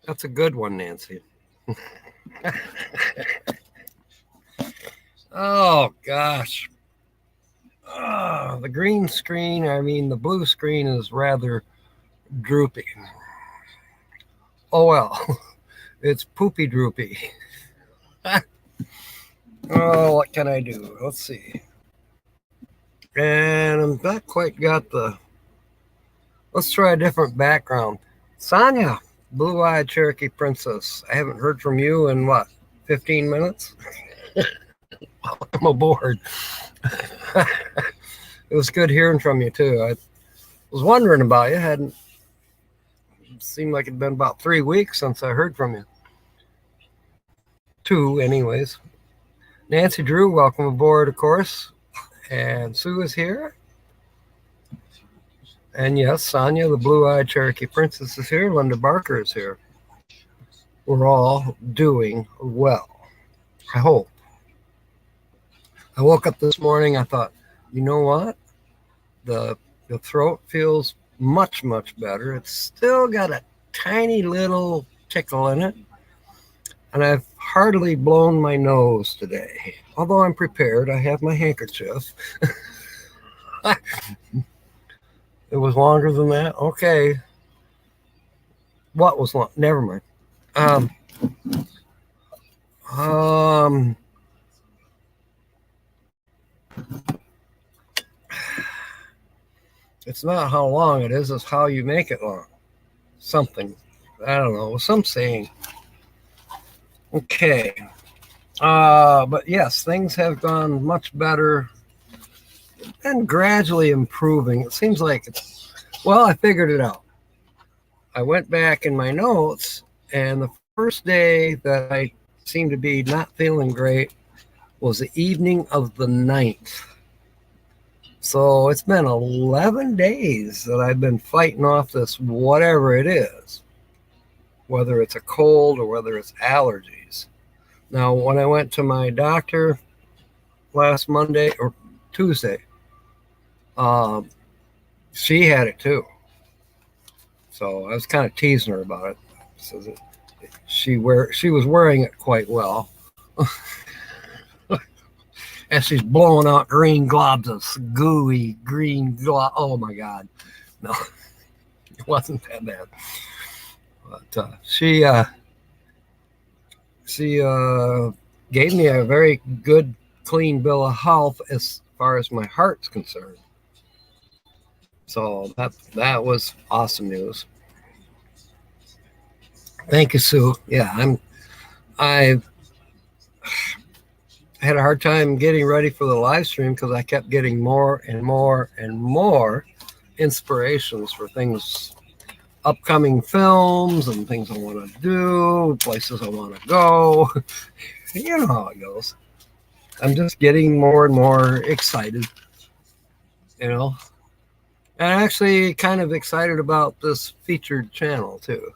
That's a good one, Nancy. Oh, gosh. The green screen, I mean, the blue screen is rather droopy. Oh, well. It's poopy droopy. Oh, what can I do? Let's see. And I'm not quite got the. Let's try a different background. Sonia, Blue Eyed Cherokee Princess. I haven't heard from you in what, 15 minutes? Welcome aboard. It was good hearing from you, too. I was wondering about you. Hadn't seemed like it'd been about 3 weeks since I heard from you. 2, anyways. Nancy Drew, welcome aboard, of course. And Sue is here. And yes, Sonia, the Blue Eyed Cherokee Princess, is here. Linda Barker is here. We're all doing well. I hope. I woke up this morning. I thought, you know what? The throat feels much, much better. It's still got a tiny little tickle in it. And I've hardly blown my nose today. Although I'm prepared, I have my handkerchief. It was longer than that? Okay. What was long? Never mind. Um, um, it's not how long it is, it's how you make it long. Something. I don't know. Some saying. Okay. But yes, things have gone much better and gradually improving. It seems like well, I figured it out. I went back in my notes, and the first day that I seemed to be not feeling great was the evening of the 9th. So it's been 11 days that I've been fighting off this whatever it is, whether it's a cold or whether it's allergies. Now, when I went to my doctor last Monday or Tuesday, um, she had it too. So I was kind of teasing her about it. So that she was wearing it quite well. And she's blowing out green globs of gooey green glob. Oh my God. No, it wasn't that bad. But she gave me a very good, clean bill of health as far as my heart's concerned. So that was awesome news. Thank you, Sue. Yeah, I had a hard time getting ready for the live stream because I kept getting more and more and more inspirations for things, upcoming films and things I want to do, places I want to go. You know how it goes. I'm just getting more and more excited, you know. And actually kind of excited about this featured channel too.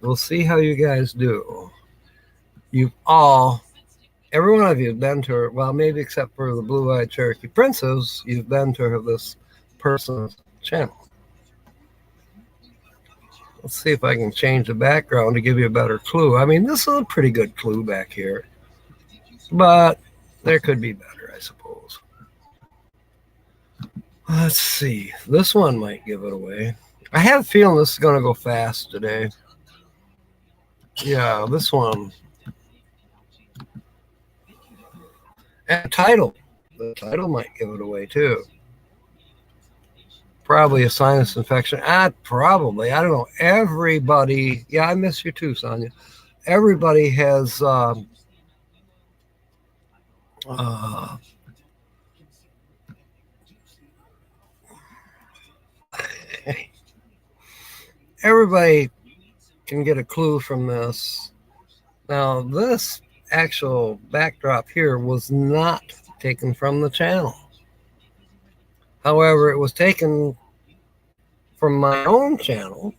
We'll see how you guys do. You've all, every one of you have been to her, well, maybe except for the Blue Eyed Cherokee Princess, you've been to this person's channel. Let's see if I can change the background to give you a better clue. I mean, this is a pretty good clue back here, but there could be better, I suppose. Let's see. This one might give it away. I have a feeling this is going to go fast today. Yeah, this one. And title. The title might give it away too. Probably a sinus infection. Probably. I don't know. Everybody. Yeah, I miss you too, Sonia. Everybody has everybody can get a clue from this. Now, this actual backdrop here was not taken from the channel. However, it was taken from my own channel,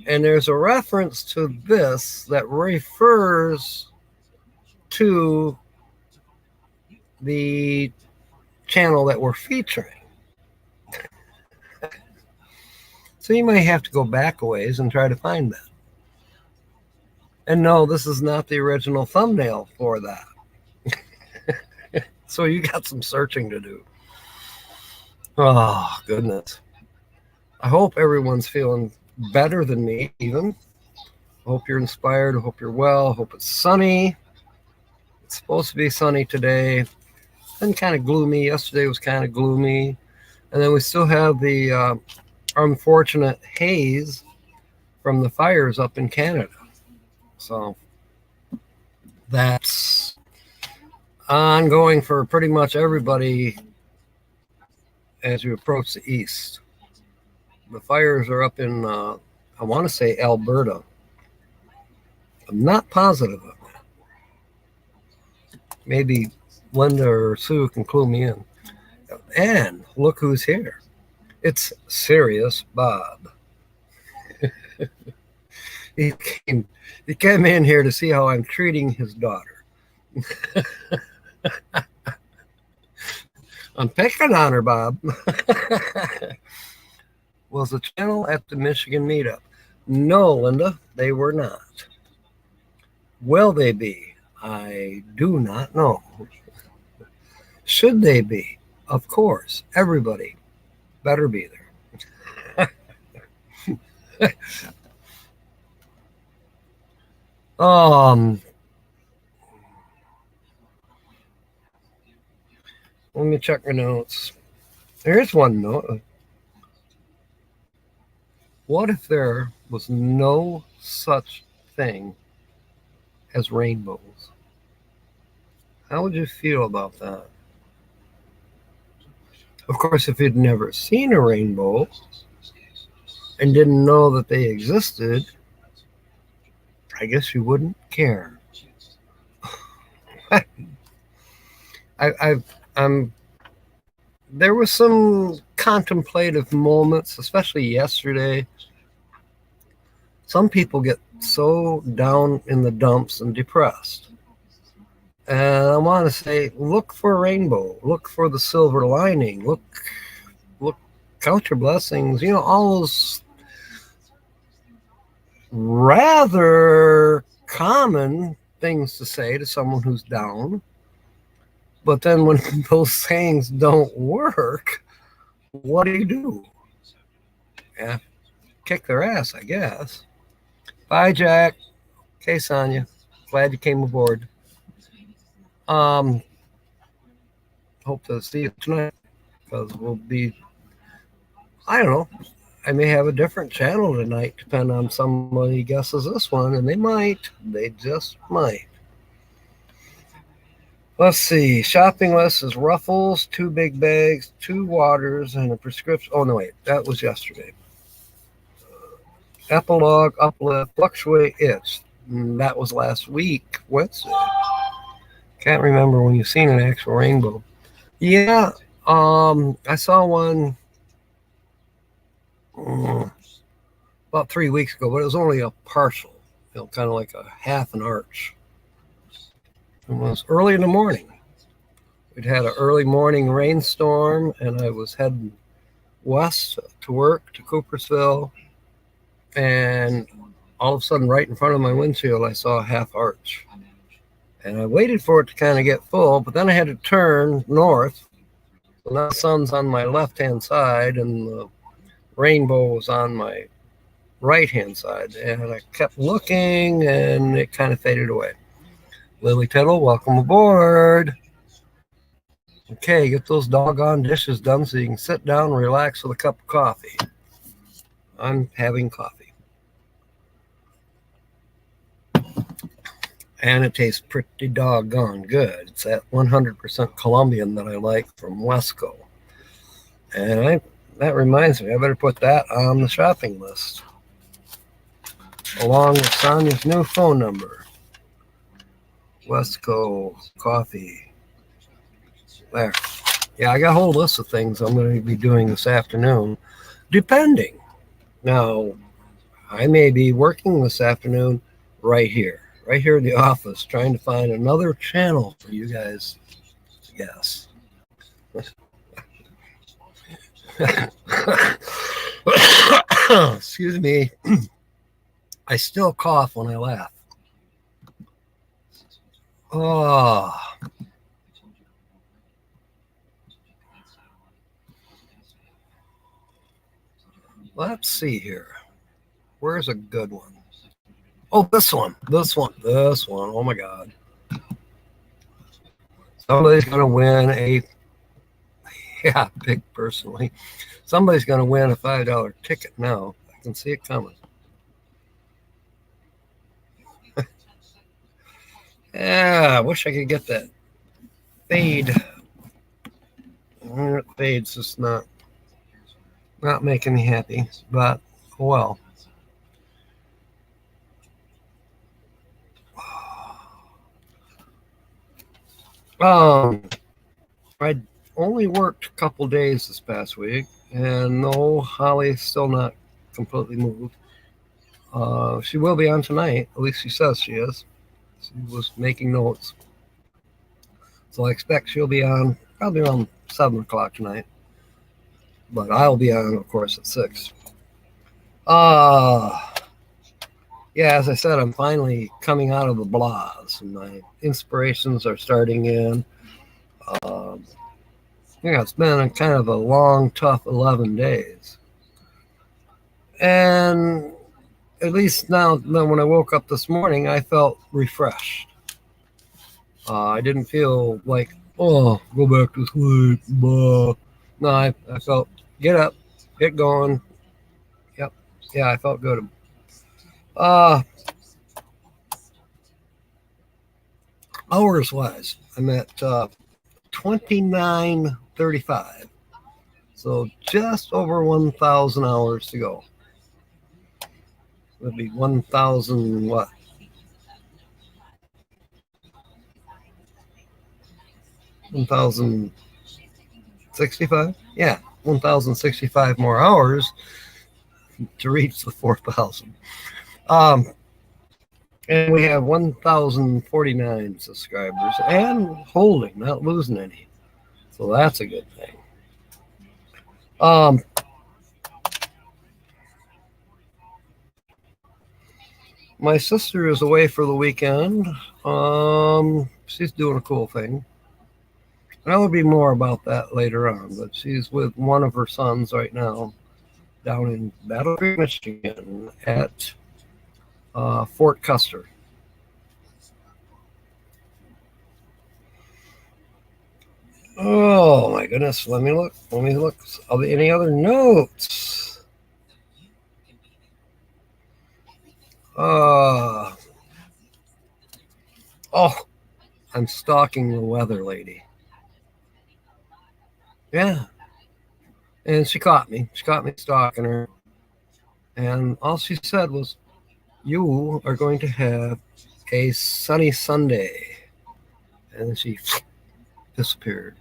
and there's a reference to this that refers to the channel that we're featuring. So you might have to go back a ways and try to find that. And no, this is not the original thumbnail for that. So you got some searching to do. Oh, goodness. I hope everyone's feeling better than me, even. I hope you're inspired. I hope you're well. I hope it's sunny. It's supposed to be sunny today. It's been kind of gloomy. Yesterday was kind of gloomy. And then we still have the unfortunate haze from the fires up in Canada. So that's ongoing for pretty much everybody as you approach the east. The fires are up in, I want to say Alberta. I'm not positive of that. Maybe Linda or Sue can clue me in. And look who's here. It's Serious Bob. He came in here to see how I'm treating his daughter. I'm picking on her, Bob. Was the channel at the Michigan meetup? No, Linda, they were not. Will they be? I do not know. Should they be? Of course, everybody better be there. Let me check my notes. There's one note. What if there was no such thing as rainbows? How would you feel about that? Of course, if you'd never seen a rainbow and didn't know that they existed, I guess you wouldn't care. There was some contemplative moments, especially yesterday. Some people get so down in the dumps and depressed. And I want to say, look for a rainbow, look for the silver lining, look, count your blessings, all those rather common things to say to someone who's down. But then when those sayings don't work, what do? Yeah, kick their ass, I guess. Bye, Jack. Okay, Sonia. Glad you came aboard. Hope to see you tonight, because we'll be, I don't know, I may have a different channel tonight, depending on somebody guesses this one, and they just might. Let's see, shopping list is Ruffles, 2 big bags, 2 waters, and a prescription. Oh, no, wait, that was yesterday. Epilogue, Uplift, Fluctuate, Itch. That was last week, Wednesday. Can't remember when you've seen an actual rainbow. Yeah, I saw one about 3 weeks ago, but it was only a partial, kind of like a half an arch. It was early in the morning. We'd had an early morning rainstorm, and I was heading west to work to Coopersville, and all of a sudden, right in front of my windshield, I saw a half arch. And I waited for it to kind of get full, but then I had to turn north. So now the sun's on my left-hand side, and the rainbow was on my right-hand side. And I kept looking, and it kind of faded away. Lily Tittle, welcome aboard. Okay, get those doggone dishes done so you can sit down and relax with a cup of coffee. I'm having coffee. And it tastes pretty doggone good. It's that 100% Colombian that I like from Wesco. And that reminds me, I better put that on the shopping list, along with Sonia's new phone number. Wesco Coffee. There. Yeah, I got a whole list of things I'm going to be doing this afternoon, depending. Now, I may be working this afternoon right here in the office, trying to find another channel for you guys to guess. Excuse me. I still cough when I laugh. Oh, let's see here. Where's a good one? Oh, this one. This one. This one. Oh my God. Somebody's going to win a, yeah, big personally. Somebody's going to win a $5 ticket now. I can see it coming. Yeah, I wish I could get that fade. Fade's just not making me happy, but well. I only worked a couple days this past week, and no, Holly's still not completely moved. She will be on tonight. At least she says she is. She was making notes. So I expect she'll be on probably around 7 o'clock tonight. But I'll be on, of course, at 6. Yeah, as I said, I'm finally coming out of the blahs. My inspirations are starting in. Yeah, it's been a kind of a long, tough 11 days. And at least now, when I woke up this morning, I felt refreshed. I didn't feel like, oh, go back to sleep. Blah. No, I felt, get up, get going. Yep. Yeah, I felt good. Hours wise, I'm at 29:35. So just over 1,000 hours to go. It'd be 1,000 what? 1,065? Yeah, 1,065 more hours to reach the 4,000. And we have 1,049 subscribers and holding, not losing any. So that's a good thing. My sister is away for the weekend. She's doing a cool thing. And there'll be more about that later on, but she's with one of her sons right now down in Battle Creek, Michigan at Fort Custer. Oh my goodness, let me look. Are there any other notes? Oh, I'm stalking the weather lady. Yeah. And she caught me. She caught me stalking her. And all she said was, you are going to have a sunny Sunday. And then she disappeared.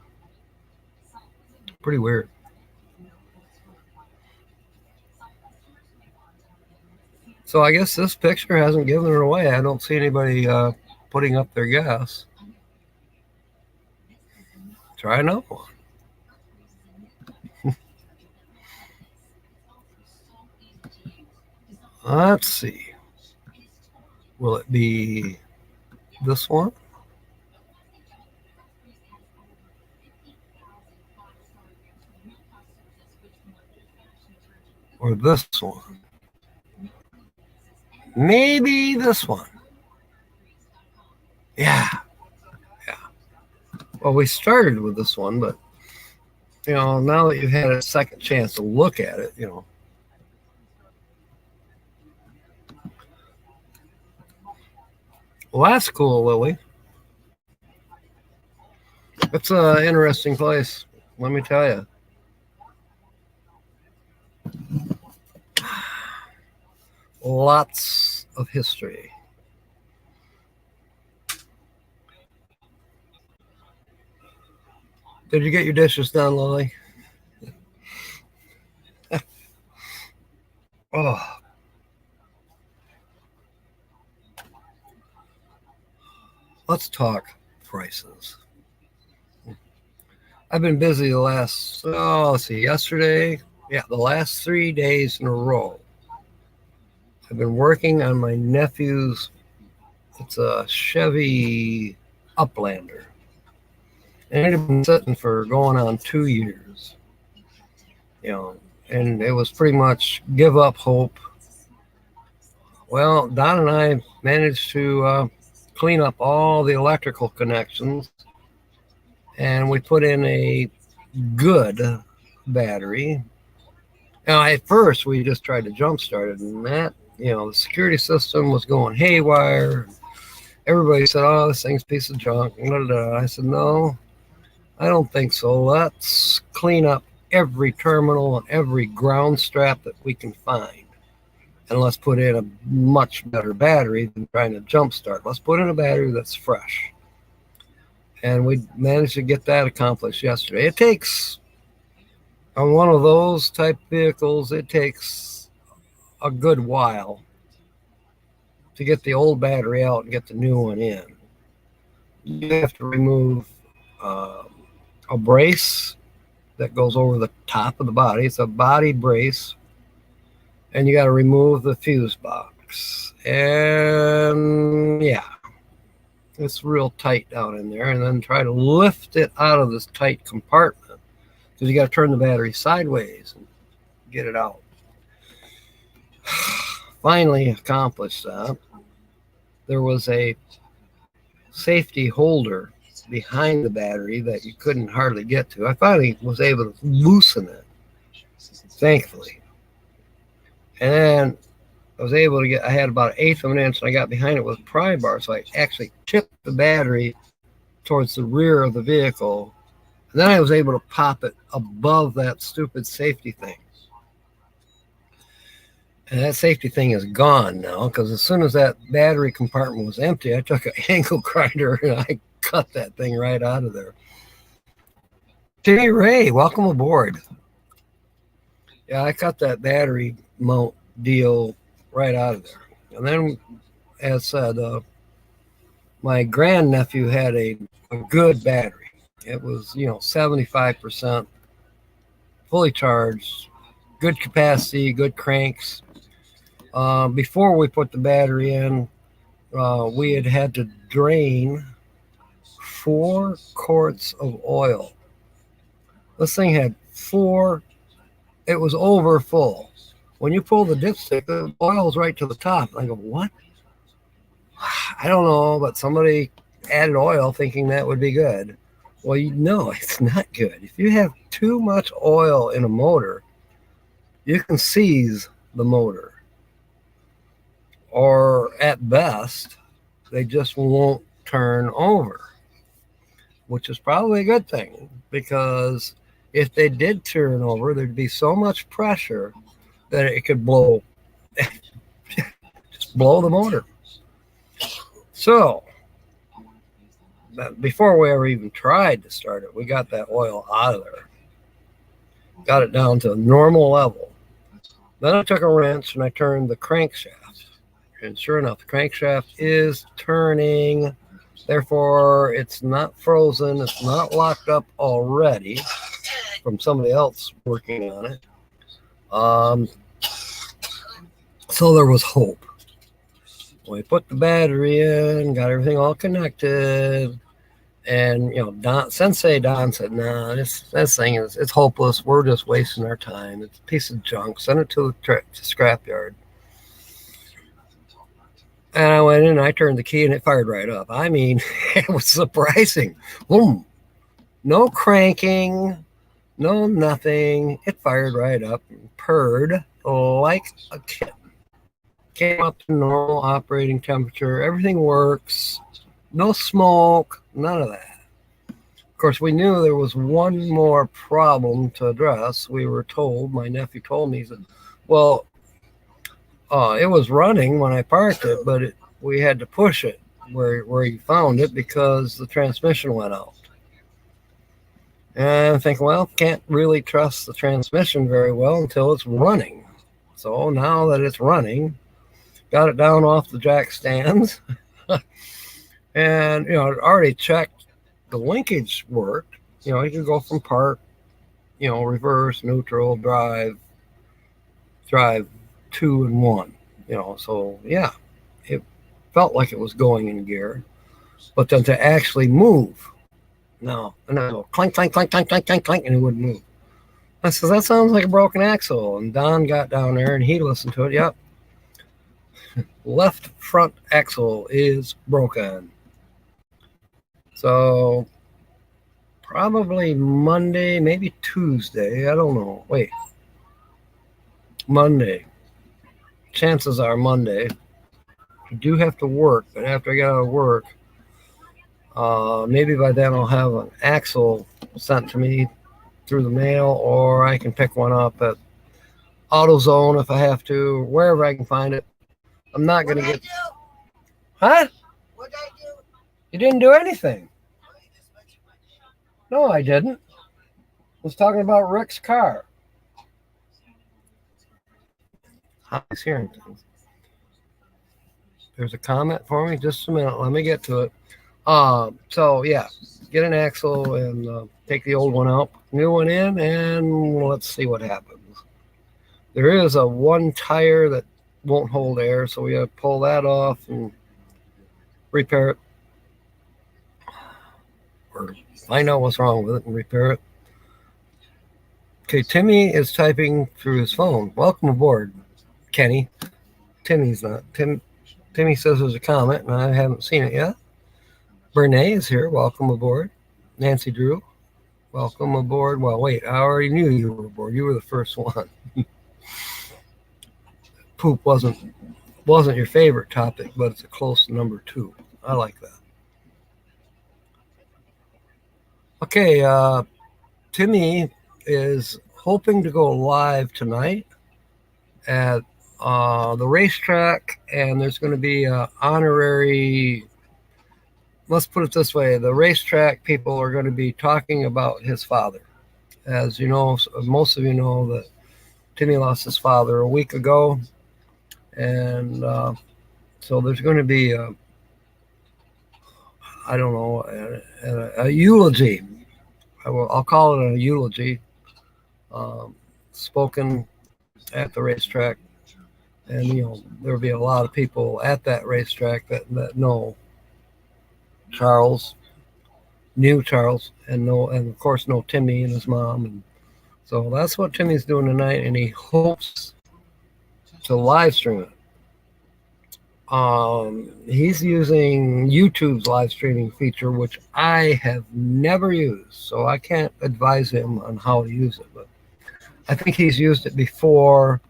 Pretty weird. So I guess this picture hasn't given her away. I don't see anybody putting up their guess. Try another one. Let's see. Will it be this one? Or this one? Maybe this one. Yeah. Well, we started with this one, but now that you've had a second chance to look at it, Well, that's cool, Lily. It's an interesting place, let me tell you. Lots of history. Did you get your dishes done, Lily? Oh. Let's talk prices. I've been busy the last, yesterday. Yeah, the last 3 days in a row. I've been working on my nephew's, it's a Chevy Uplander. And it had been sitting for going on 2 years, and it was pretty much give up hope. Well, Don and I managed to clean up all the electrical connections, and we put in a good battery. Now, at first, we just tried to jumpstart it, and that, the security system was going haywire. Everybody said, "Oh, this thing's a piece of junk." I said, "No, I don't think so. Let's clean up every terminal and every ground strap that we can find. And let's put in a much better battery than trying to jumpstart. Let's put in a battery that's fresh." And we managed to get that accomplished yesterday. It takes, on one of those type vehicles, it takes a good while to get the old battery out and get the new one in. You have to remove a brace that goes over the top of the body. It's a body brace. And you got to remove the fuse box. And yeah, it's real tight down in there. And then try to lift it out of this tight compartment, because you got to turn the battery sideways and get it out. Finally accomplished that. There was a safety holder behind the battery that you couldn't hardly get to. I finally was able to loosen it, thankfully. And then I was able to I had about 1/8 of an inch, and I got behind it with a pry bar. So I actually tipped the battery towards the rear of the vehicle. And then I was able to pop it above that stupid safety thing. And that safety thing is gone now, because as soon as that battery compartment was empty, I took an angle grinder and I cut that thing right out of there. Timmy Ray, welcome aboard. Yeah, I cut that battery mount deal right out of there. And then, as said, my grandnephew had a good battery. It was, 75% fully charged, good capacity, good cranks. Before we put the battery in, we had to drain 4 quarts of oil. This thing had 4, it was over full. When you pull the dipstick, the oil's right to the top. I go, what? I don't know, but somebody added oil thinking that would be good. Well, it's not good. If you have too much oil in a motor, you can seize the motor. Or at best, they just won't turn over, which is probably a good thing, because if they did turn over, there'd be so much pressure that it could blow, just blow the motor. So, before we ever even tried to start it, we got that oil out of there, got it down to a normal level. Then I took a wrench and I turned the crankshaft. And sure enough, the crankshaft is turning. Therefore, it's not frozen. It's not locked up already from somebody else working on it. So there was hope. We put the battery in, got everything all connected. And, Sensei Don said, "Nah, this thing it's hopeless. We're just wasting our time. It's a piece of junk. Send it to the scrapyard." And I went in and I turned the key and it fired right up. I mean, it was surprising. Boom. No cranking, no nothing. It fired right up and purred like a kitten. Came up to normal operating temperature. Everything works. No smoke, none of that. Of course, we knew there was one more problem to address. We were told, my nephew told me, he said, well, it was running when I parked it, but we had to push it where he found it because the transmission went out. And I think, well, can't really trust the transmission very well until it's running. So now that it's running, got it down off the jack stands. And, I'd already checked the linkage worked. You could go from park, reverse, neutral, drive 2 and 1, so yeah, it felt like it was going in gear. But then to actually move, no. And I go clank, clank, clank, clank, clank, clank, clank, and it wouldn't move. I says, that sounds like a broken axle. And Don got down there and he listened to it. Yep. Left front axle is broken. So probably Monday, maybe Tuesday. I don't know. Wait. Monday. Chances are Monday. I do have to work, but after I get out of work, maybe by then I'll have an axle sent to me through the mail, or I can pick one up at AutoZone if I have to, wherever I can find it. I'm not going to get... Huh? What'd I do? You didn't do anything. No, I didn't. I was talking about Rick's car. He's hearing things. There's a comment for me. Just a minute. Let me get to it. So, yeah. Get an axle and take the old one out. New one in, and let's see what happens. There is a one tire that won't hold air, so we got to pull that off and repair it. Or find out what's wrong with it and repair it. Okay, Timmy is typing through his phone. Welcome aboard, Kenny. Timmy's not. Timmy says there's a comment, and I haven't seen it yet. Bernae is here. Welcome aboard. Nancy Drew, welcome aboard. Well, wait, I already knew you were aboard. You were the first one. Poop wasn't your favorite topic, but it's a close number 2. I like that. Okay, Timmy is hoping to go live tonight at the racetrack, and there's going to be an honorary... Let's put it this way. The racetrack people are going to be talking about his father. As you know, most of you know that Timmy lost his father a week ago. And so there's going to be, I don't know, a eulogy. I'll call it a eulogy spoken at the racetrack. And, you know, there'll be a lot of people at that racetrack that know Charles, knew Charles, and of course know Timmy and his mom, and so that's what Timmy's doing tonight, and he hopes to live stream it. He's using YouTube's live streaming feature, which I have never used, so I can't advise him on how to use it, but I think he's used it before.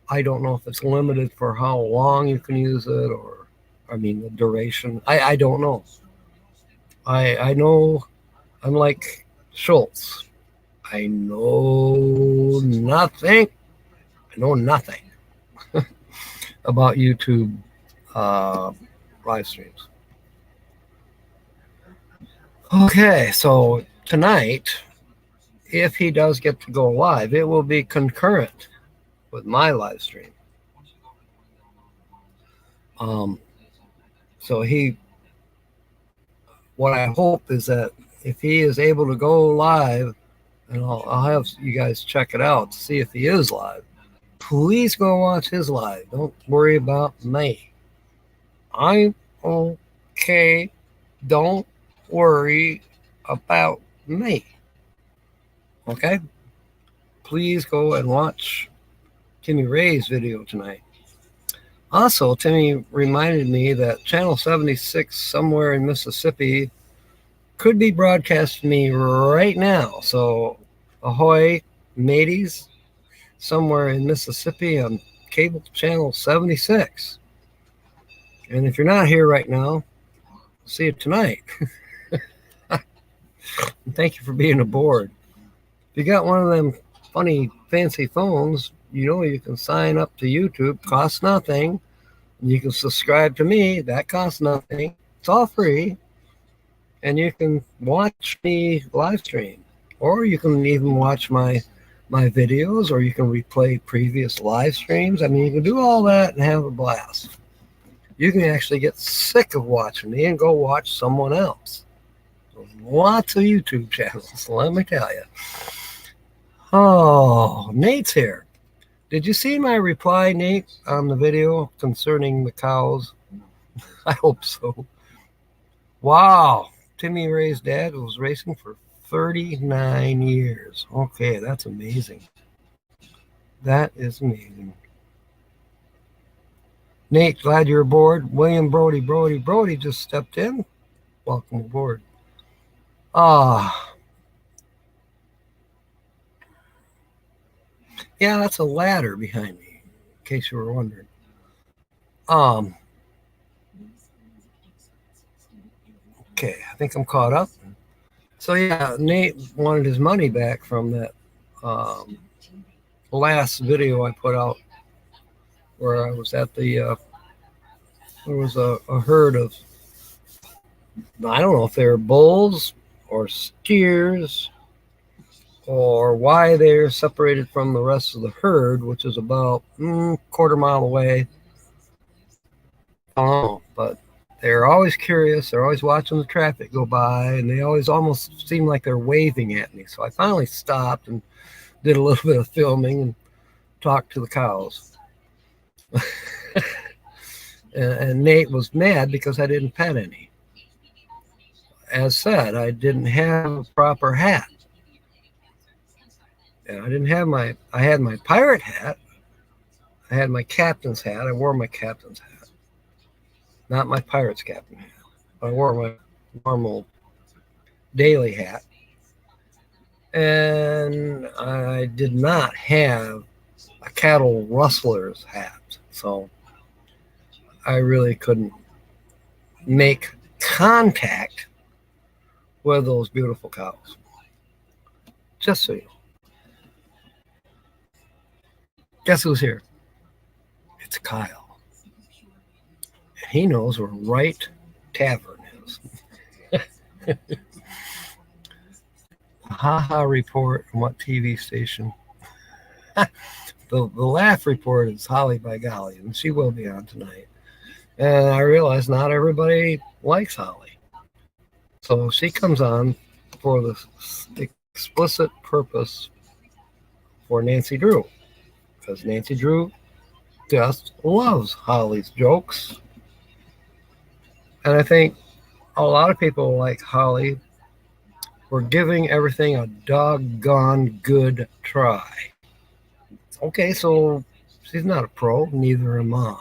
I don't know if it's limited for how long you can use it, or I mean the duration. I don't know. I know, unlike Schultz, I know nothing. I know nothing about YouTube live streams. Okay, so tonight, if he does get to go live, it will be concurrent with my live stream. So what I hope is that if he is able to go live, and I'll have you guys check it out to see if he is live, please go watch his live. Don't worry about me. I'm okay. Don't worry about me. Okay? Please go and watch Timmy Ray's video tonight. Also, Timmy reminded me that Channel 76 somewhere in Mississippi could be broadcasting me right now. So, ahoy, mateys, somewhere in Mississippi on cable Channel 76. And if you're not here right now, I'll see you tonight. Thank you for being aboard. If you got one of them funny, fancy phones, you know you can sign up to YouTube. Costs nothing. You can subscribe to me. That costs nothing. It's all free. And you can watch me live stream. Or you can even watch my videos, or you can replay previous live streams. I mean, you can do all that and have a blast. You can actually get sick of watching me and go watch someone else. There's lots of YouTube channels, let me tell you. Oh, Nate's here. Did you see my reply, Nate, on the video concerning the cows? I hope so. Wow. Timmy Ray's dad was racing for 39 years. Okay, that's amazing. That is amazing. Nate, glad you're aboard. William Brody just stepped in. Welcome aboard. Ah, yeah, that's a ladder behind me, in case you were wondering. Okay, I think I'm caught up. So yeah, Nate wanted his money back from that um, last video I put out where I was at there was a herd of, I don't know if they were bulls or steers or why they're separated from the rest of the herd, which is about quarter mile away. I don't know, but they're always curious. They're always watching the traffic go by, and they always almost seem like they're waving at me. So I finally stopped and did a little bit of filming and talked to the cows. And Nate was mad because I didn't pet any. As said, I didn't have a proper hat. And I didn't have I had my pirate hat. I had my captain's hat. I wore my captain's hat. Not my pirate's captain hat. I wore my normal daily hat. And I did not have a cattle rustler's hat. So I really couldn't make contact with those beautiful cows. Just so you know. Guess who's here? It's Kyle. And he knows where Right Tavern is. Ha report on what TV station? The laugh report is Holly by golly, and she will be on tonight. And I realize not everybody likes Holly. So she comes on for the explicit purpose for Nancy Drew. Because Nancy Drew just loves Holly's jokes. And I think a lot of people like Holly for giving everything a doggone good try. Okay, so she's not a pro, neither am I.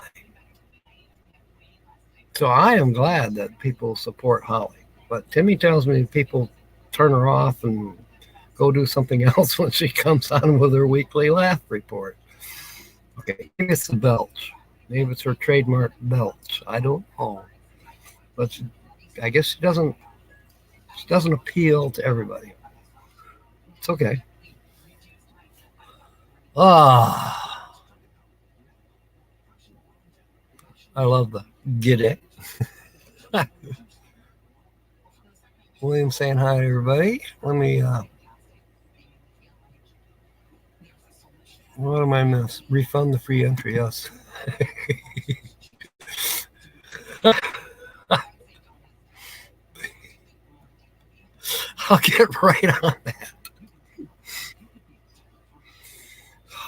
So I am glad that people support Holly. But Timmy tells me people turn her off and go do something else when she comes on with her weekly laugh report. Okay, maybe it's the belch. Maybe it's her trademark belch. I don't know. But I guess she doesn't appeal to everybody. It's okay. I love the get it. William saying hi to everybody. Let me what am I miss? Refund the free entry, yes. I'll get right on that.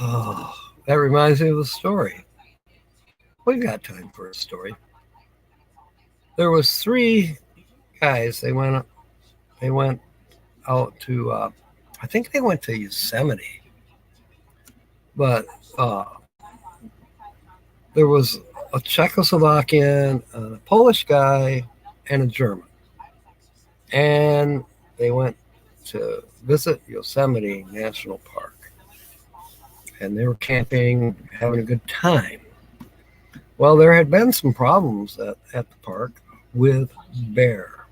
Oh, that reminds me of a story. We've got time for a story. There was 3 guys. They went out to I think they went to Yosemite. But there was a Czechoslovakian, a Polish guy, and a German. And they went to visit Yosemite National Park. And they were camping, having a good time. Well, there had been some problems at the park with bear.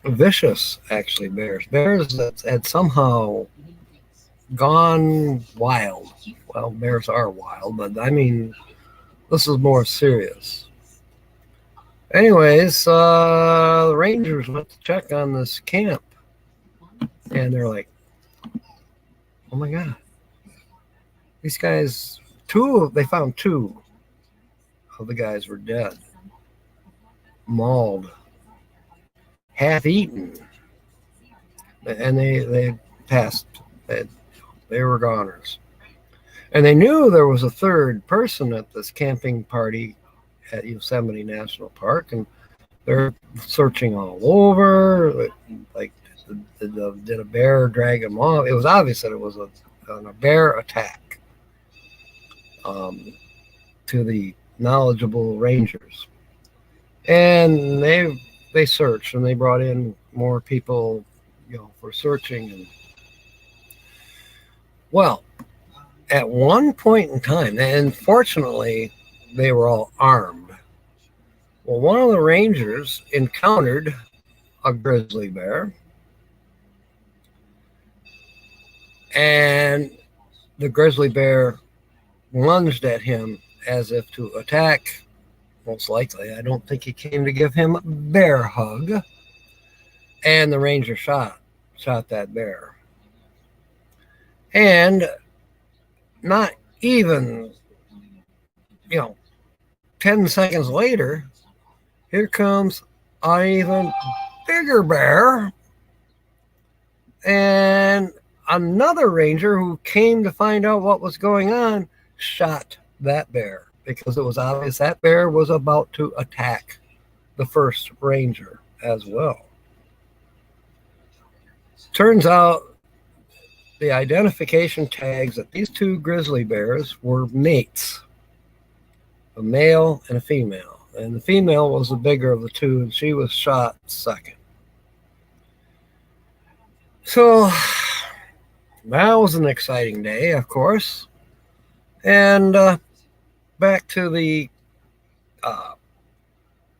Vicious, actually, bears. Bears that had somehow gone wild. Well, bears are wild, but I mean, this is more serious. Anyways, the Rangers went to check on this camp, and they're like, oh my God. These guys, they found 2 of the guys were dead, mauled, half eaten, and they passed. They were goners. And they knew there was a 3rd person at this camping party, at Yosemite National Park, and they're searching all over. Like, did a bear drag them off? It was obvious that it was a bear attack, to the knowledgeable rangers. And they searched, and they brought in more people, for searching. And well, at one point in time, and fortunately they were all armed. Well, one of the rangers encountered a grizzly bear, and the grizzly bear lunged at him as if to attack. Most likely, I don't think he came to give him a bear hug. And the ranger shot that bear. And not even, 10 seconds later, here comes an even bigger bear. And another ranger who came to find out what was going on shot that bear, because it was obvious that bear was about to attack the first ranger as well. Turns out the identification tags that these two grizzly bears were mates, a male and a female. And the female was the bigger of the two, and she was shot second. So that was an exciting day, of course. And back to the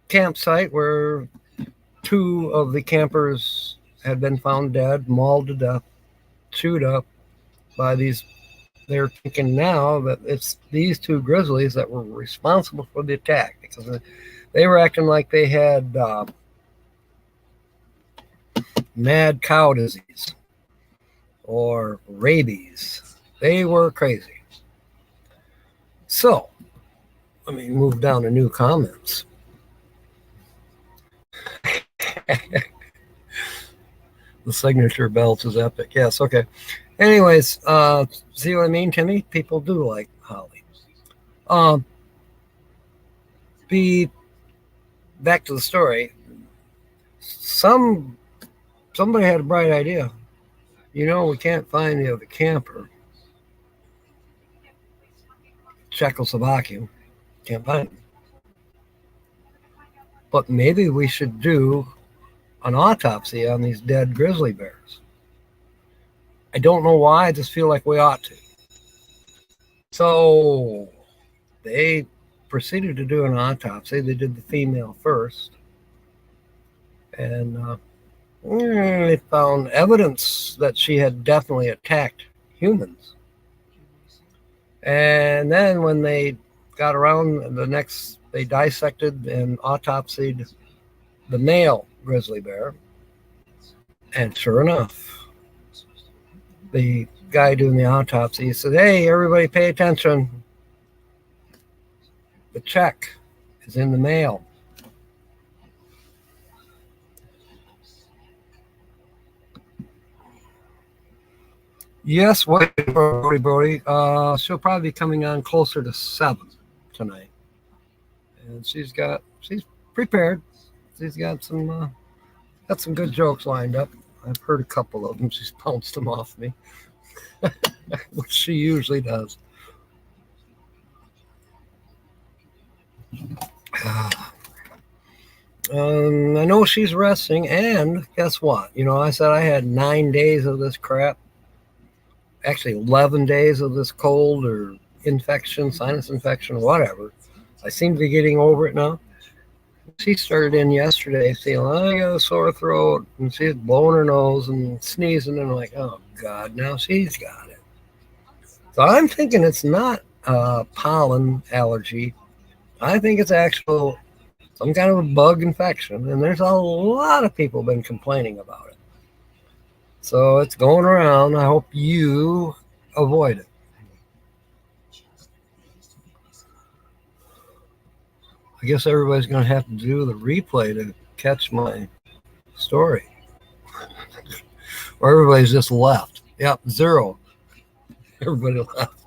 campsite where two of the campers had been found dead, mauled to death, chewed up by these. They're thinking now that it's these two grizzlies that were responsible for the attack, because they were acting like they had mad cow disease or rabies. They were crazy. So let me move down to new comments. The signature belt is epic. Yes, okay. Anyways, see what I mean, Timmy? People do like Holly. Back to the story. Somebody had a bright idea. We can't find the other camper. Czechoslovakia. Can't find him. But maybe we should do an autopsy on these dead grizzly bears. I don't know why, I just feel like we ought to. So they proceeded to do an autopsy. They did the female first. And they found evidence that she had definitely attacked humans. And then when they got around they dissected and autopsied the male grizzly bear. And sure enough, the guy doing the autopsy said, "Hey, everybody pay attention. The check is in the mail." Yes, wait, Brody. She'll probably be coming on closer to 7 tonight. And she's prepared. She's got some good jokes lined up. I've heard a couple of them. She's bounced them off me, which she usually does. I know she's resting, and guess what? I said I had 9 days of this crap. Actually, 11 days of this cold or infection, sinus infection, or whatever. I seem to be getting over it now. She started in yesterday feeling, I got a sore throat, and she's blowing her nose and sneezing, and I'm like, oh God, now she's got it. So I'm thinking it's not pollen allergy. I think it's some kind of a bug infection, and there's a lot of people been complaining about it. So it's going around. I hope you avoid it. I guess everybody's going to have to do the replay to catch my story. Or everybody's just left. Yep, 0. Everybody left.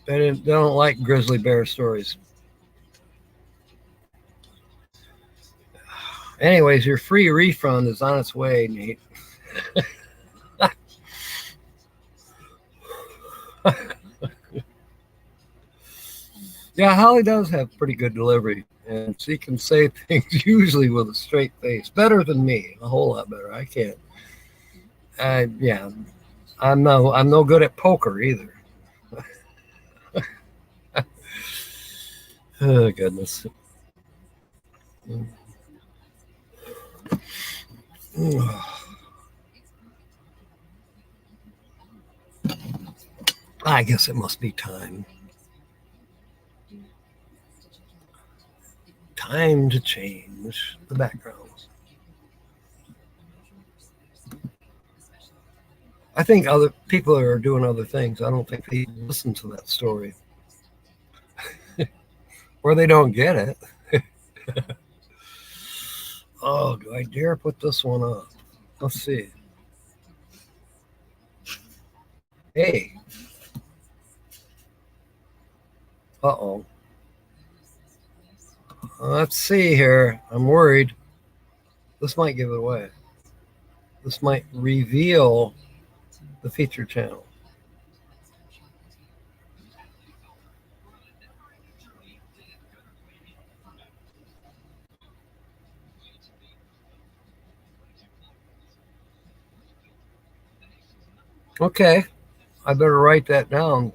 They don't like grizzly bear stories. Anyways, your free refund is on its way, Nate. Yeah, Holly does have pretty good delivery, and she can say things usually with a straight face, better than me, a whole lot better. I can't. Yeah, I'm no good at poker either. Oh goodness. I guess it must be time. Time to change the background. I think other people are doing other things. I don't think they listen to that story or they don't get it. Oh, do I dare put this one up? Let's see. Hey. Uh-oh. Let's see here. I'm worried. This might give it away. This might reveal the feature channel. Okay. I better write that down.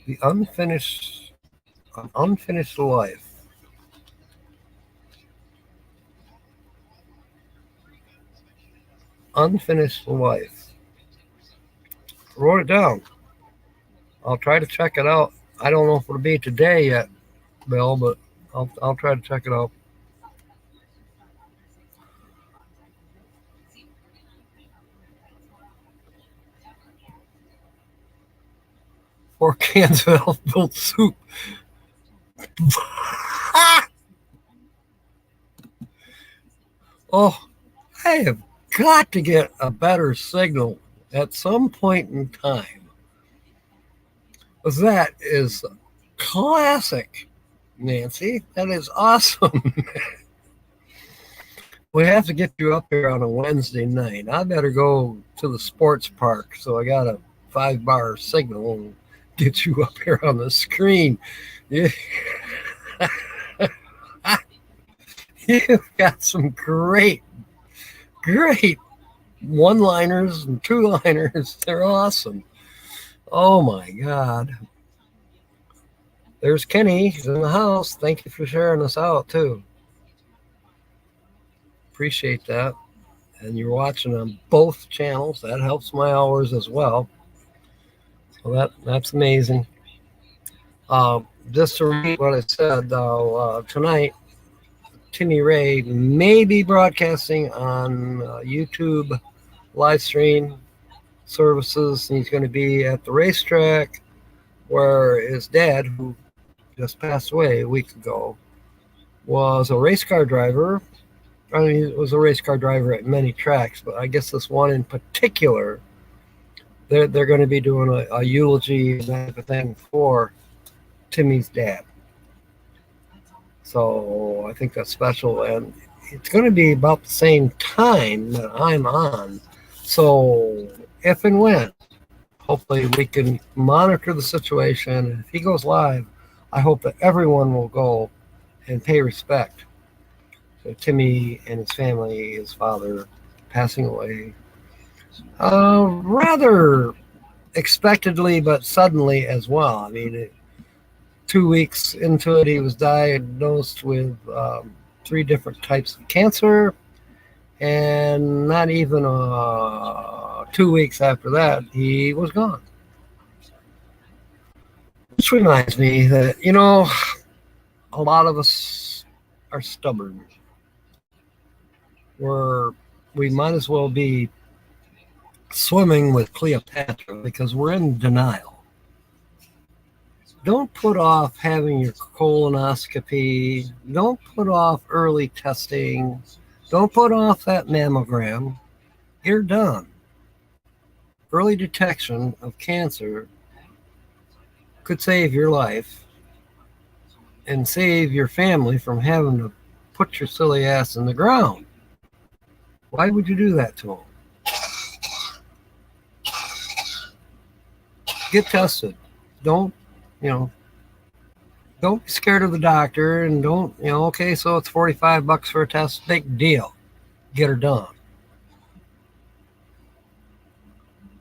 The unfinished life. Unfinished life. Wrote it down. I'll try to check it out. I don't know if it'll be today yet, Bill, but I'll try to check it out. Four cans of elf-built soup. Oh, I have got to get a better signal at some point in time. That is classic, Nancy. That is awesome. We have to get you up here on a Wednesday night. I better go to the sports park, so I got a 5-bar signal and get you up here on the screen. Yeah. You've got some great one-liners and two-liners. They're awesome. Oh my God. There's Kenny. He's in the house. Thank you for sharing us out too. Appreciate that. And you're watching on both channels. That helps my hours as well. So that's amazing. Just to repeat what I said, tonight, Timmy Ray may be broadcasting on YouTube live stream services, and he's going to be at the racetrack where his dad, who just passed away a week ago, was a race car driver. I mean, he was a race car driver at many tracks, but I guess this one in particular, they're going to be doing a eulogy type of thing for Timmy's dad. So I think that's special, and it's going to be about the same time that I'm on. So if and when, hopefully we can monitor the situation. If he goes live, I hope that everyone will go and pay respect to Timmy and his family, his father passing away rather expectedly, but suddenly as well. I mean, 2 weeks into it, he was diagnosed with 3 different types of cancer, and not even 2 weeks after that, he was gone. Which reminds me that, a lot of us are stubborn. We might as well be swimming with Cleopatra because we're in denial. Don't put off having your colonoscopy. Don't put off early testing. Don't put off that mammogram. You're done. Early detection of cancer could save your life and save your family from having to put your silly ass in the ground. Why would you do that to them? Get tested. Don't, don't be scared of the doctor, and don't, okay, so it's $45 for a test. Big deal. Get her done.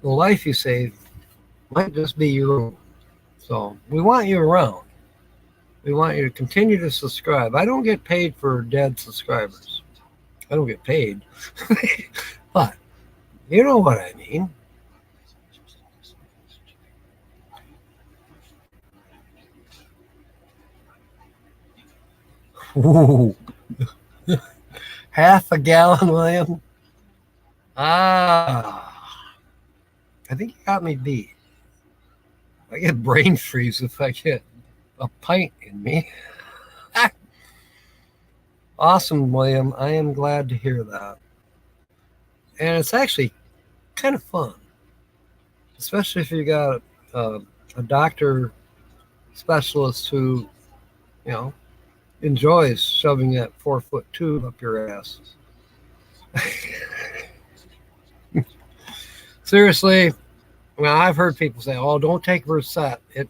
The life you save might just be your own. So we want you around. We want you to continue to subscribe. I don't get paid for dead subscribers. I don't get paid. But you know what I mean. Ooh. Half a gallon, William? I think you got me beat. I get brain freeze if I get a pint in me. Awesome, William. I am glad to hear that. And it's actually kind of fun, especially if you got a doctor specialist who, enjoys shoving that 4-foot tube up your ass. Seriously, I've heard people say, "Oh, don't take Versed. The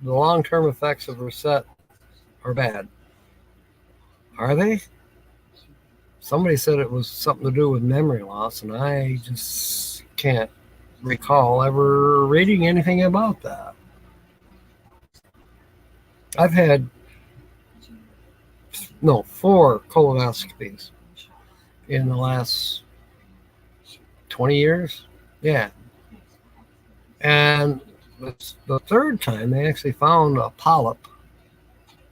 long-term effects of Versed are bad." Are they? Somebody said it was something to do with memory loss, and I just can't recall ever reading anything about that. I've had 4 colonoscopies in the last 20 years. Yeah. And the third time they actually found a polyp,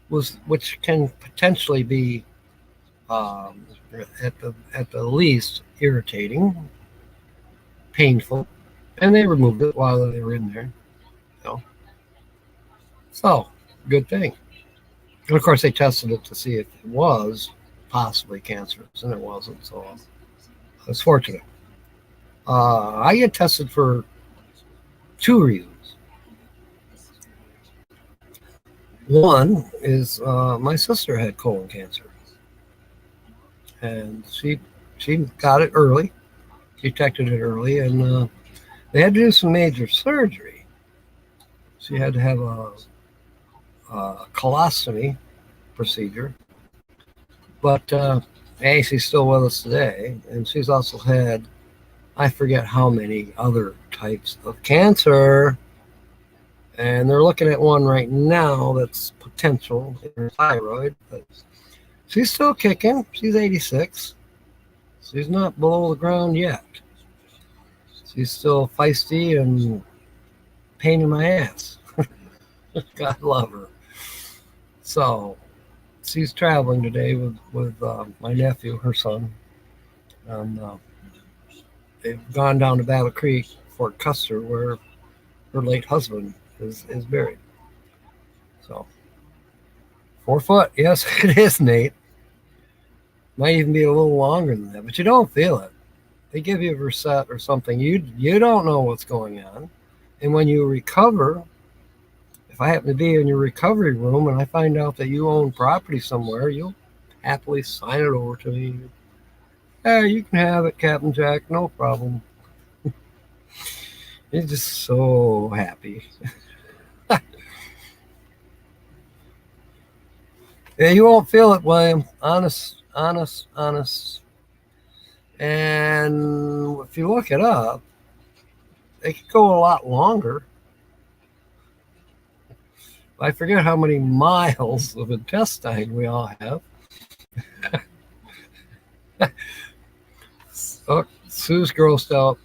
which can potentially be at the least irritating, painful, and they removed it while they were in there. So good thing. And of course, they tested it to see if it was possibly cancerous, and it wasn't. So I was fortunate. I get tested for 2 reasons. One is my sister had colon cancer, and she got it early, detected it early, and they had to do some major surgery. She had to have a colostomy procedure, but she's still with us today, and she's also had, I forget how many other types of cancer, and they're looking at one right now that's potential in her thyroid, but she's still kicking. She's 86. She's not below the ground yet. She's still feisty and pain in my ass. God love her. So she's traveling today with my nephew, her son, and they've gone down to Battle Creek, Fort Custer, where her late husband is buried. So 4 foot, yes, it is, Nate. Might even be a little longer than that, but you don't feel it. They give you a Versed or something. You don't know what's going on, and when you recover. If I happen to be in your recovery room and I find out that you own property somewhere, you'll happily sign it over to me. Yeah, you can have it, Captain Jack, no problem. You're just so happy. Yeah, you won't feel it, William. Honest. And if you look it up, it could go a lot longer. I forget how many miles of intestine we all have. Oh, Sue's grossed out.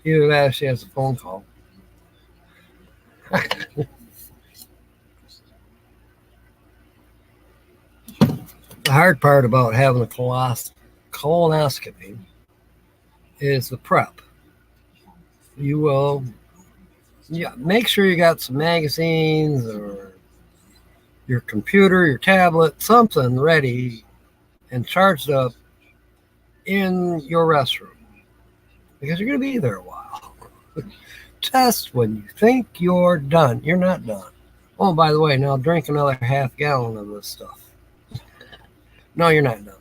Either that or she has a phone call. The hard part about having a colonoscopy is the prep. You will make sure you got some magazines or your computer, your tablet, something ready and charged up in your restroom, because you're going to be there a while. Just when you think you're done, you're not done. Oh, by the way, now drink another half gallon of this stuff. No, you're not done.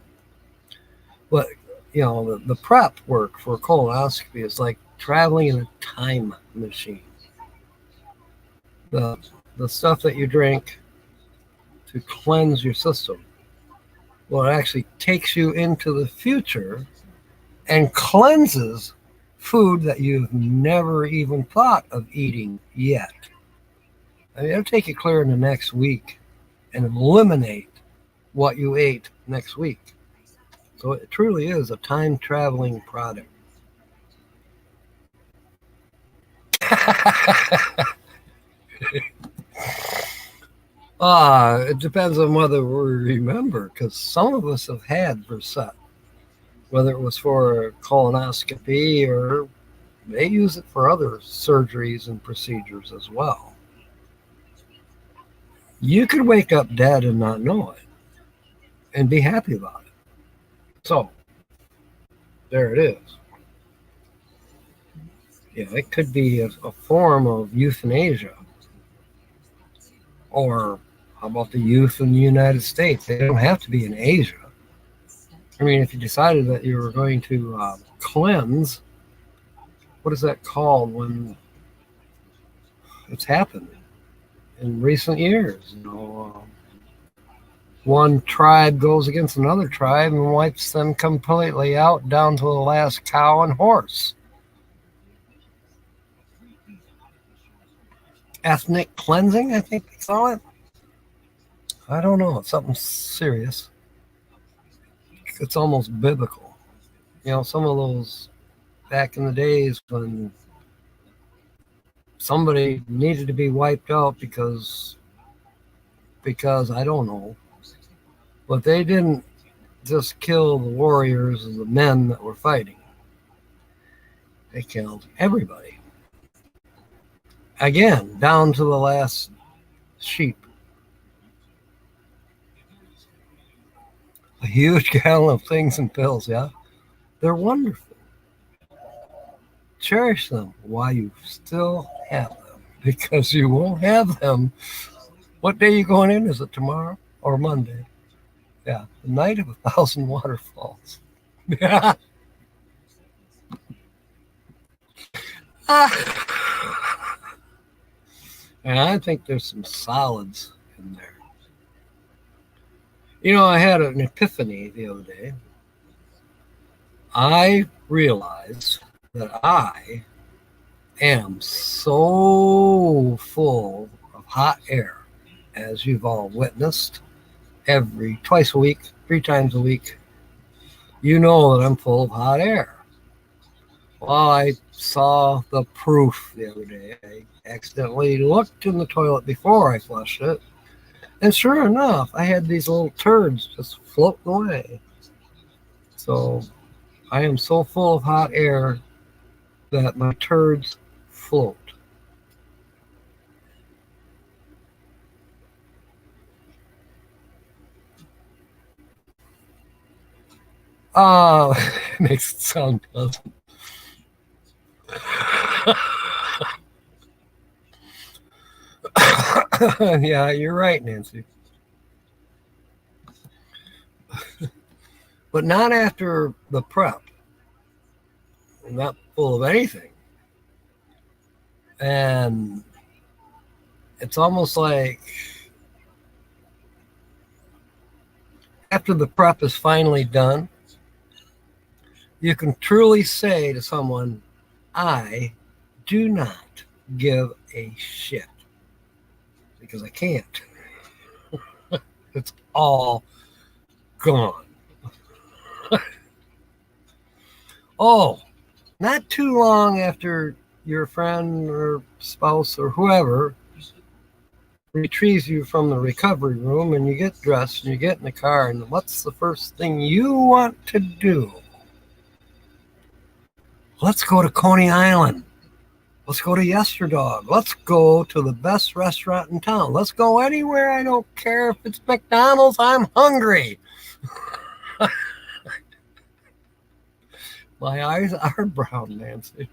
But the prep work for colonoscopy is like traveling in a time machine. The the stuff that you drink to cleanse your system, well, it actually takes you into the future and cleanses food that you've never even thought of eating yet. I mean, it'll take you clear in the next week and eliminate what you ate next week. So it truly is a time traveling product. It depends on whether we remember, because some of us have had Versed, whether it was for colonoscopy or they use it for other surgeries and procedures as well. You could wake up dead and not know it and be happy about it. So there it is. Yeah, it could be a form of euthanasia. Or how about the youth in the United States? They don't have to be in Asia. I mean, if you decided that you were going to cleanse, what is that called when it's happened in recent years? One tribe goes against another tribe and wipes them completely out down to the last cow and horse. Ethnic cleansing, I think they call it. I don't know. It's something serious. It's almost biblical. Some of those back in the days when somebody needed to be wiped out because I don't know. But they didn't just kill the warriors and the men that were fighting. They killed everybody. Again, down to the last sheep. A huge gallon of things and pills, yeah? They're wonderful. Cherish them while you still have them, because you won't have them. What day are you going in? Is it tomorrow or Monday? Yeah, the night of 1,000 waterfalls. Yeah. And I think there's some solids in there. I had an epiphany the other day. I realized that I am so full of hot air, as you've all witnessed, twice a week, 3 times a week. You know that I'm full of hot air. Well, I saw the proof the other day. I accidentally looked in the toilet before I flushed it. And sure enough, I had these little turds just floating away. So I am so full of hot air that my turds float. It makes it sound pleasant. Yeah, you're right, Nancy. But not after the prep. I'm not full of anything. And it's almost like after the prep is finally done, you can truly say to someone, I do not give a shit. Because I can't. It's all gone. Oh, not too long after your friend or spouse or whoever retrieves you from the recovery room and you get dressed and you get in the car, and what's the first thing you want to do? Let's go to Coney Island. Let's go to Yesterdog. Let's go to the best restaurant in town. Let's go anywhere. I don't care if it's McDonald's. I'm hungry. My eyes are brown, Nancy.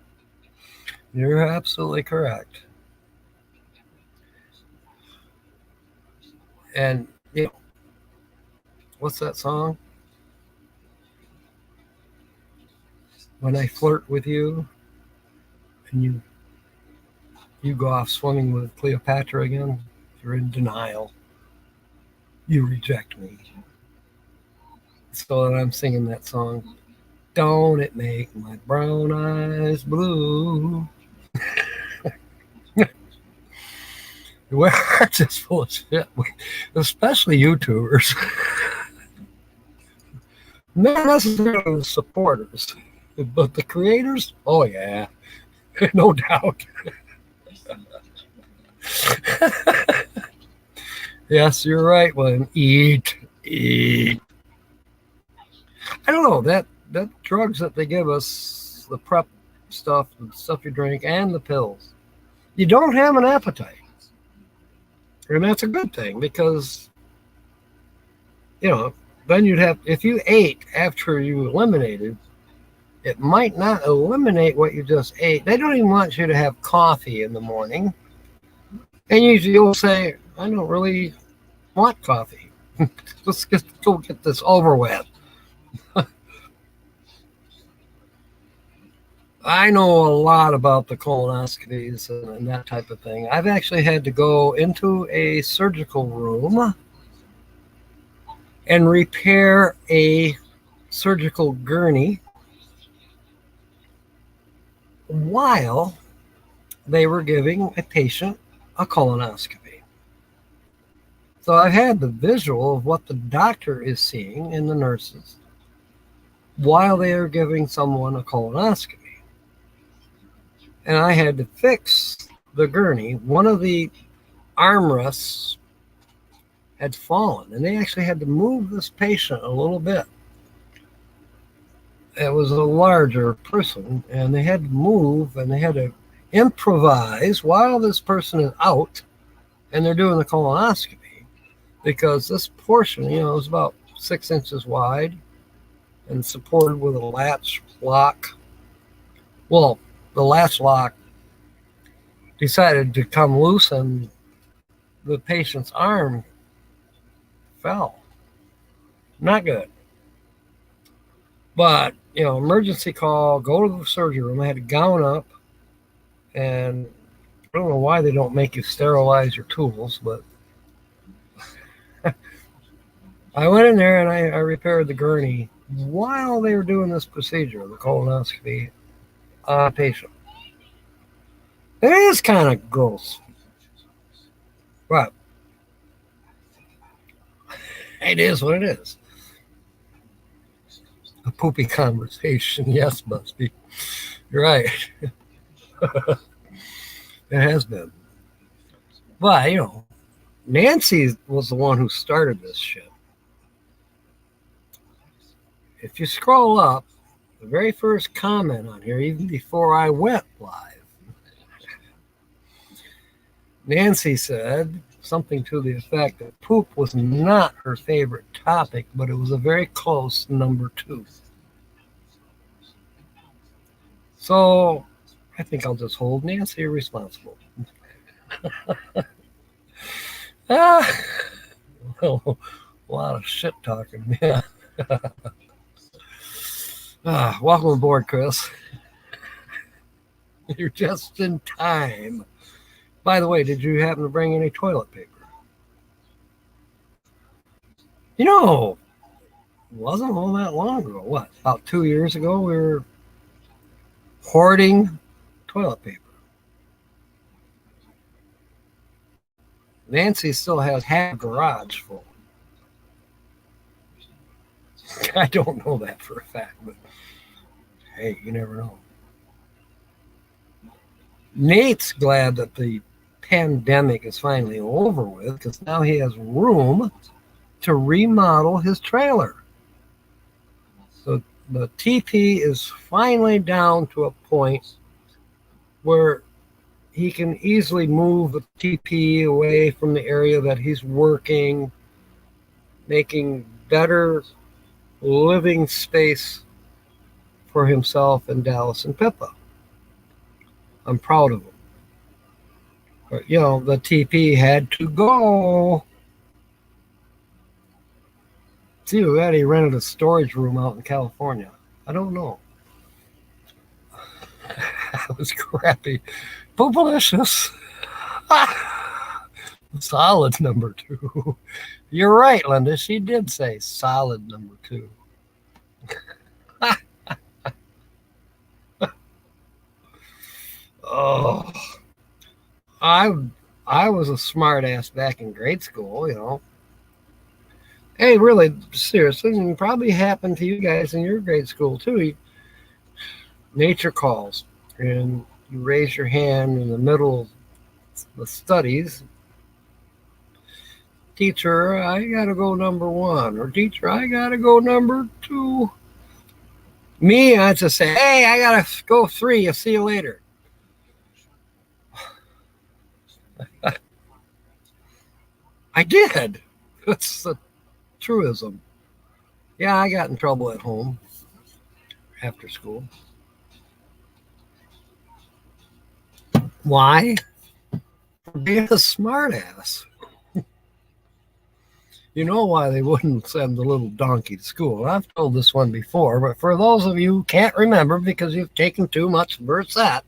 You're absolutely correct. And, what's that song? When I flirt with you and you go off swimming with Cleopatra again, you're in denial. You reject me. So I'm singing that song. Don't it make my brown eyes blue? We're just full of shit, especially YouTubers. Not necessarily the supporters, but the creators, oh yeah, no doubt. Yes, you're right, William. Eat. I don't know that drugs that they give us, the prep stuff, the stuff you drink, and the pills, you don't have an appetite, and that's a good thing because then you'd have, if you ate after you eliminated, it might not eliminate what you just ate. They don't even want you to have coffee in the morning, and usually you'll say, I don't really want coffee. Let's just go get this over with. I know a lot about the colonoscopies and that type of thing. I've actually had to go into a surgical room and repair a surgical gurney while they were giving a patient a colonoscopy. So I've had the visual of what the doctor is seeing and the nurses while they are giving someone a colonoscopy. And I had to fix the gurney. One of the armrests had fallen, and they actually had to move this patient a little bit. It was a larger person, and they had to move, and they had to improvise while this person is out, and they're doing the colonoscopy, because this portion, is about 6 inches wide and supported with a latch lock. Well, the latch lock decided to come loose, and the patient's arm fell. Not good. But, emergency call, go to the surgery room. I had to gown up, and I don't know why they don't make you sterilize your tools, but I went in there and I repaired the gurney while they were doing this procedure, the colonoscopy, on a patient. It is kind of gross. But it is what it is. A poopy conversation. Yes, Busby. You're right. It has been. But, Nancy was the one who started this shit. If you scroll up, the very first comment on here, even before I went live, Nancy said something to the effect that poop was not her favorite topic, but it was a very close number 2. So I think I'll just hold Nancy responsible. A lot of shit talking. Yeah. Welcome aboard, Chris. You're just in time. By the way, did you happen to bring any toilet paper? It wasn't all that long ago. What, about 2 years ago, we were hoarding toilet paper. Nancy still has half garage full. I don't know that for a fact, but hey, you never know. Nate's glad that the pandemic is finally over with because now he has room to remodel his trailer. So the TP is finally down to a point where he can easily move the TP away from the area that he's working, making better living space for himself and Dallas and Pippa. I'm proud of him. But, the TP had to go. too bad he rented a storage room out in California. I don't know. That was crappy. Poopalicious. Solid number 2. You're right, Linda. She did say solid number 2. Oh, I was a smart ass back in grade school, you know. Hey, really, seriously, and probably happened to you guys in your grade school too. Nature calls, and you raise your hand in the middle of the studies. Teacher, I gotta go number 1, or teacher, I gotta go number 2. Me, I just say, hey, I gotta go 3. I'll see you later. I did. That's a truism. Yeah, I got in trouble at home after school. Why? For being a smartass. You know why they wouldn't send the little donkey to school. I've told this one before, but for those of you who can't remember because you've taken too much Versat,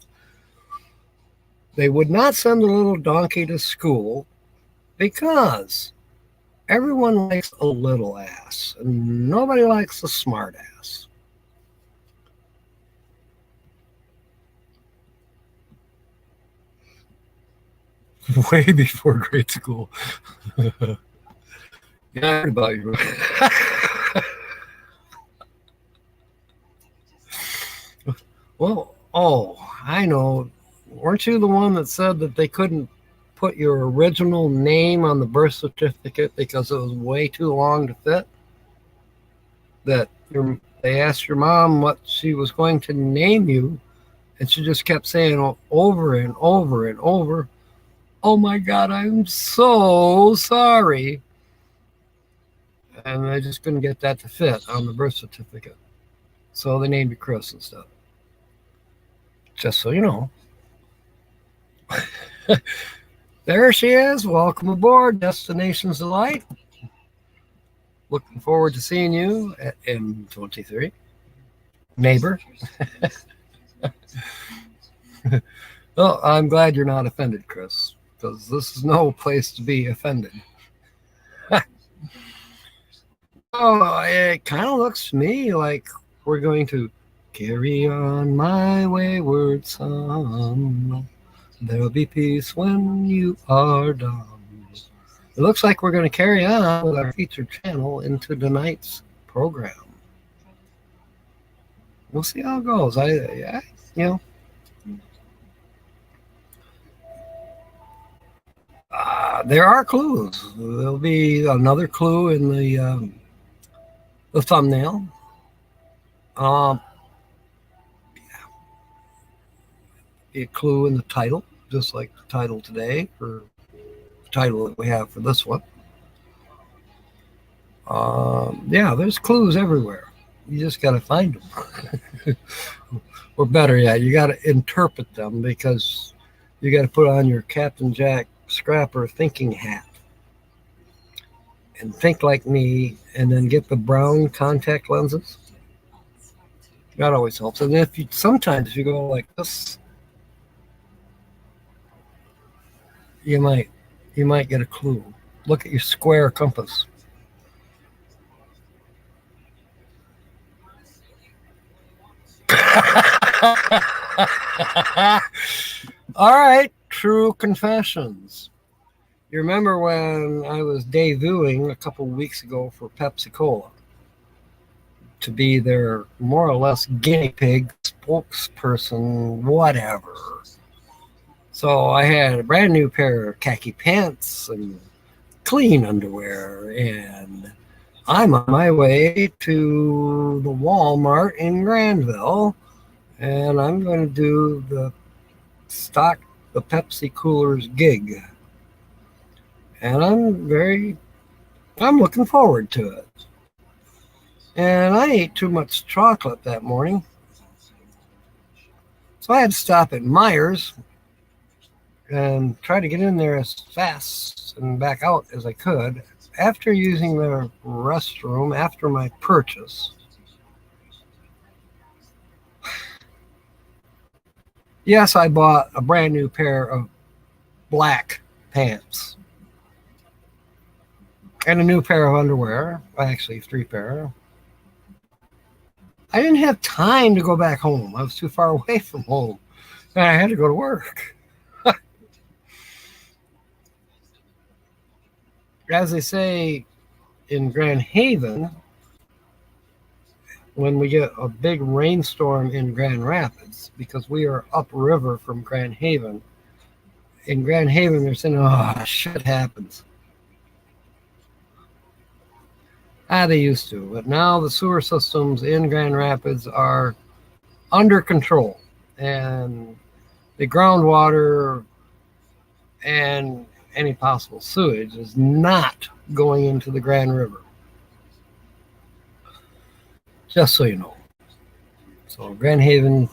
they would not send the little donkey to school because everyone likes a little ass and nobody likes a smart ass. Way before grade school. Yeah, I heard about you. Well, I know. Weren't you the one that said that they couldn't put your original name on the birth certificate because it was way too long to fit? That they asked your mom what she was going to name you, and she just kept saying over and over and over, "Oh my God, I'm so sorry." And they just couldn't get that to fit on the birth certificate. So they named you Chris instead. Just so you know. There she is. Welcome aboard, Destinations Delight. Looking forward to seeing you at M23. Neighbor. Well, I'm glad you're not offended, Chris, because this is no place to be offended. Oh, it kind of looks to me like we're going to carry on my wayward son. There'll be peace when you are done. It looks like we're going to carry on with our featured channel into tonight's program. We'll see how it goes. There are clues. There'll be another clue in the thumbnail. A clue in the title, just like the title today, or the title that we have for this one. There's clues everywhere. You just got to find them. Or better yet, you got to interpret them, because you got to put on your Captain Jack Scrapper thinking hat and think like me, and then get the brown contact lenses. That always helps. And sometimes if you go like this, you might get a clue. Look at your square compass. All right, true confessions. You remember when I was debuting a couple of weeks ago for Pepsi Cola to be their more or less guinea pig spokesperson, whatever. So I had a brand new pair of khaki pants and clean underwear, and I'm on my way to the Walmart in Granville, and I'm going to do the Pepsi Coolers gig. And I'm looking forward to it. And I ate too much chocolate that morning, so I had to stop at Myers and try to get in there as fast and back out as I could after using the restroom after my purchase, yes, I bought a brand new pair of black pants and a new pair of underwear. Actually, 3 pair. I didn't have time to go back home. I was too far away from home, and I had to go to work. As they say in Grand Haven, when we get a big rainstorm in Grand Rapids, because we are upriver from Grand Haven, in Grand Haven, they're saying, oh, shit happens. They used to, but now the sewer systems in Grand Rapids are under control, and the groundwater and any possible sewage is not going into the Grand River. Just so you know. So Grand Haven,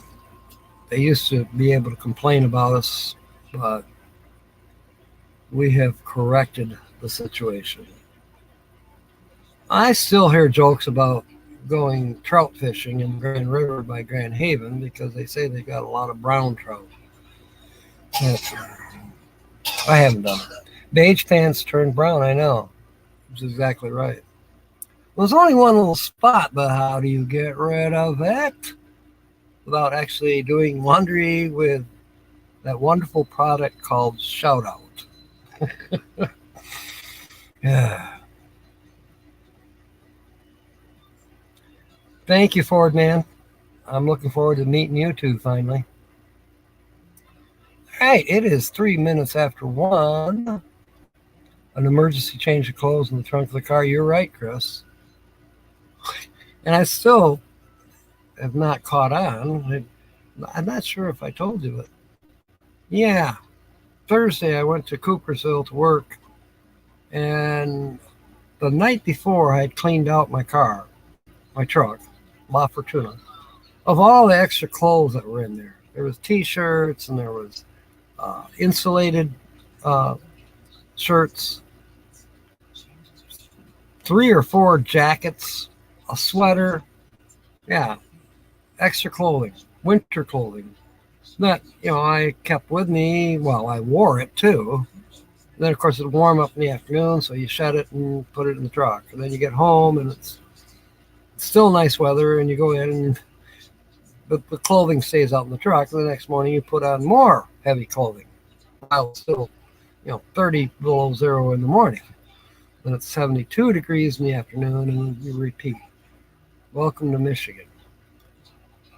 they used to be able to complain about us, but we have corrected the situation. I still hear jokes about going trout fishing in Grand River by Grand Haven because they say they got a lot of brown trout. I haven't done it. Beige pants turned brown, I know. That's exactly right. There's only one little spot, but how do you get rid of it without actually doing laundry with that wonderful product called Shout Out? Yeah. Thank you, Ford Man. I'm looking forward to meeting you two finally. All right, it is 3 minutes after 1. An emergency change of clothes in the trunk of the car. You're right, Chris. And I still have not caught on. I'm not sure if I told you, but yeah, Thursday I went to Coopersville to work, and the night before I had cleaned out my car, my truck, La Fortuna, of all the extra clothes that were in there. There was T-shirts and there was insulated shirts, 3 or 4 jackets, a sweater, yeah, extra clothing, winter clothing that, I kept with me while I wore it too. Then, of course, it'll warm up in the afternoon, so you shed it and put it in the truck. And then you get home, and it's still nice weather, and you go in, and the clothing stays out in the truck. And the next morning, you put on more heavy clothing while it's still, 30 below zero in the morning. Then it's 72 degrees in the afternoon, and you repeat. Welcome to Michigan.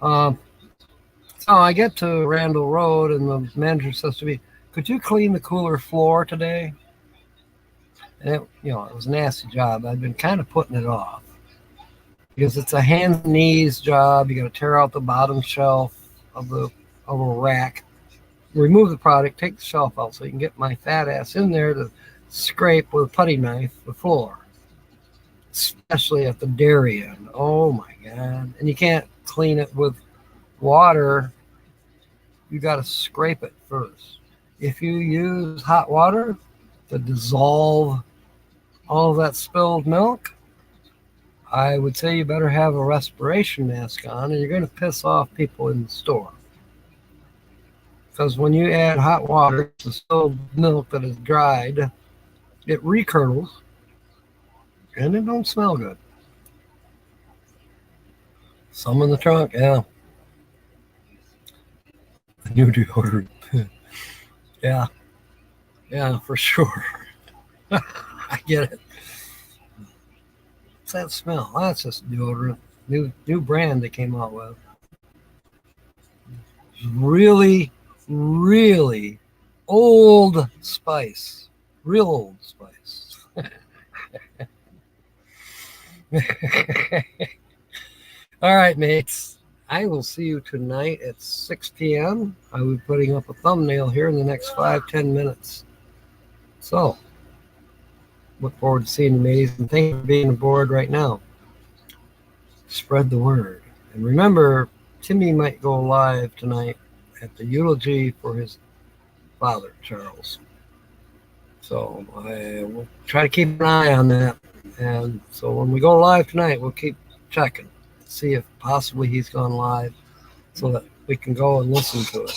So I get to Randall Road, and the manager says to me, could you clean the cooler floor today? And it was a nasty job. I've been kind of putting it off because it's a hands and knees job. You got to tear out the bottom shelf of a rack, remove the product, take the shelf out so you can get my fat ass in there to scrape with a putty knife the floor, especially at the dairy end. Oh my God. And you can't clean it with water. You got to scrape it first. If you use hot water to dissolve all of that spilled milk, I would say you better have a respiration mask on, and you're going to piss off people in the store. Because when you add hot water to spilled milk that is dried, it recurdles, and it don't smell good. Some in the trunk, yeah. New deodorant. Yeah, for sure. I get it. What's that smell? That's just deodorant. New brand they came out with. Really, really old Spice. Real Old Spice. All right, mates. I will see you tonight at 6 p.m. I will be putting up a thumbnail here in the next 5-10 minutes. So, look forward to seeing you, mateys, and thank you for being aboard right now. Spread the word. And remember, Timmy might go live tonight at the eulogy for his father, Charles. So I will try to keep an eye on that. And so when we go live tonight, we'll keep checking, see if possibly he's gone live so that we can go and listen to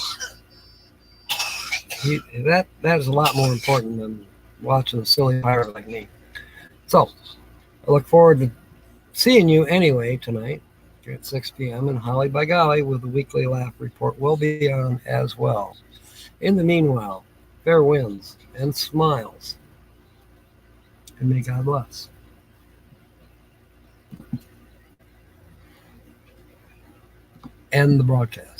it. That is a lot more important than watching a silly pirate like me. So I look forward to seeing you anyway tonight at 6 p.m. And Holly by Golly with the weekly laugh report will be on as well. In the meanwhile, fair winds and smiles, and may God bless. End the broadcast.